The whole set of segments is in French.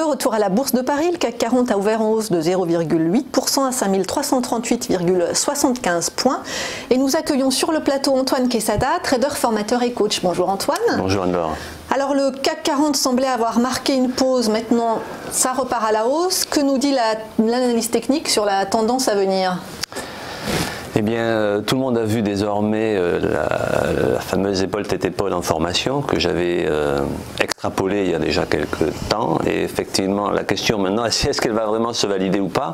retour à la Bourse de Paris. Le CAC 40 a ouvert en hausse de 0,8% à 5338,75 points. Et nous accueillons sur le plateau Antoine Quesada, trader, formateur et coach. Bonjour Antoine. Bonjour Anne-Laure. Alors le CAC 40 semblait avoir marqué une pause, maintenant ça repart à la hausse. Que nous dit l'analyse technique sur la tendance à venir ? Eh bien, tout le monde a vu désormais la fameuse épaule tête-épaule en formation que j'avais extrapolée il y a déjà quelques temps. Et effectivement, la question maintenant, est-ce qu'elle va vraiment se valider ou pas?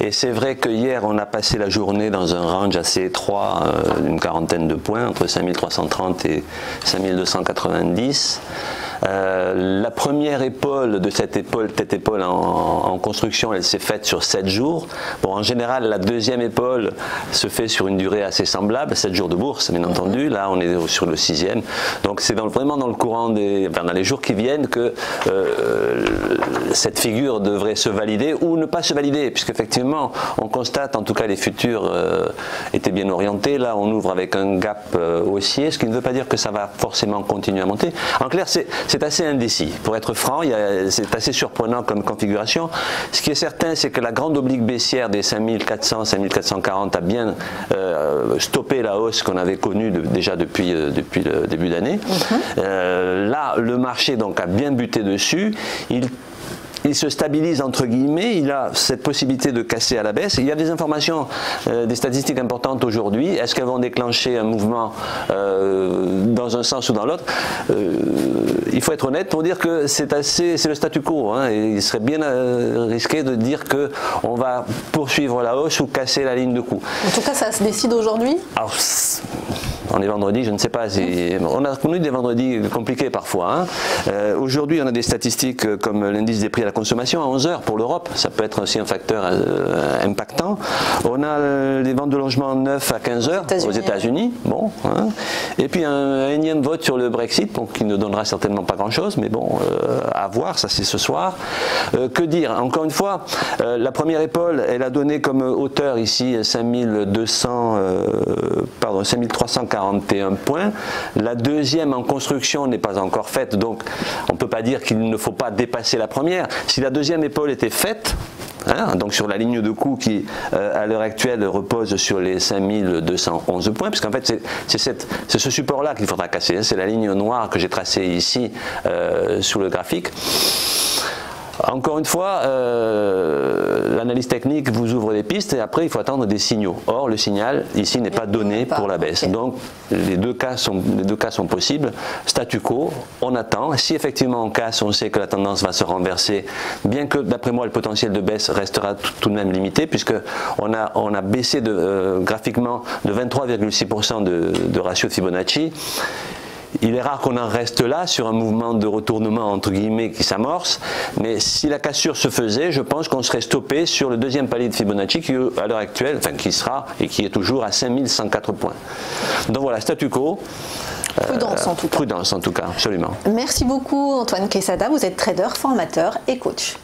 Et c'est vrai que hier, on a passé la journée dans un range assez étroit d'une quarantaine de points, entre 5330 et 5290. La première épaule de cette épaule, tête-épaule en construction, elle s'est faite sur 7 jours. Bon, en général, la deuxième épaule se fait sur une durée assez semblable, 7 jours de bourse, bien entendu. Là, on est sur le 6e. Donc, c'est vraiment dans le courant dans les jours qui viennent que cette figure devrait se valider ou ne pas se valider, puisqu'effectivement, on constate, en tout cas, les futurs étaient bien orientés. Là, on ouvre avec un gap haussier, ce qui ne veut pas dire que ça va forcément continuer à monter. En clair, c'est assez indécis. Pour être franc, c'est assez surprenant comme configuration. Ce qui est certain, c'est que la grande oblique baissière des 5400, 5440 a bien stoppé la hausse qu'on avait connue déjà depuis le début d'année. Là, le marché donc a bien buté dessus. Il se stabilise entre guillemets, il a cette possibilité de casser à la baisse. Il y a des informations, des statistiques importantes aujourd'hui. Est-ce qu'elles vont déclencher un mouvement dans un sens ou dans l'autre? Il faut être honnête pour dire que c'est le statu quo. Hein, et il serait bien risqué de dire qu'on va poursuivre la hausse ou casser la ligne de coup. En tout cas, ça se décide aujourd'hui? Alors, on est vendredi, je ne sais pas. On a connu des vendredis compliqués parfois. Hein. Aujourd'hui, on a des statistiques comme l'indice des prix à la consommation à 11h pour l'Europe. Ça peut être aussi un facteur impactant. On a les ventes de logements neufs à 15h aux États-Unis. Bon, hein. Et puis un énième vote sur le Brexit, donc, qui ne donnera certainement pas grand-chose, mais bon, à voir, ça c'est ce soir. Que dire? Encore une fois, la première épaule, elle a donné comme hauteur ici 5341 points. La deuxième en construction n'est pas encore faite, donc on ne peut pas dire qu'il ne faut pas dépasser la première. Si la deuxième épaule était faite, hein, donc sur la ligne de coup qui à l'heure actuelle repose sur les 5211 points, puisqu'en fait c'est ce support là qu'il faudra casser, hein, c'est la ligne noire que j'ai tracée ici sous le graphique. Encore une fois, l'analyse technique vous ouvre des pistes et après il faut attendre des signaux. Or, le signal ici n'est pas donné pour la baisse. Okay. Donc, les deux cas sont possibles. Statu quo, on attend. Si effectivement on casse, on sait que la tendance va se renverser, bien que d'après moi le potentiel de baisse restera tout de même limité, puisque on a baissé graphiquement de 23,6% de ratio de Fibonacci. Il est rare qu'on en reste là sur un mouvement de retournement entre guillemets qui s'amorce, mais si la cassure se faisait, je pense qu'on serait stoppé sur le deuxième palier de Fibonacci qui à l'heure actuelle, enfin qui sera et qui est toujours à 5104 points. Donc voilà, statu quo. Prudence en tout cas. Prudence en tout cas, absolument. Merci beaucoup Antoine Quesada, vous êtes trader, formateur et coach.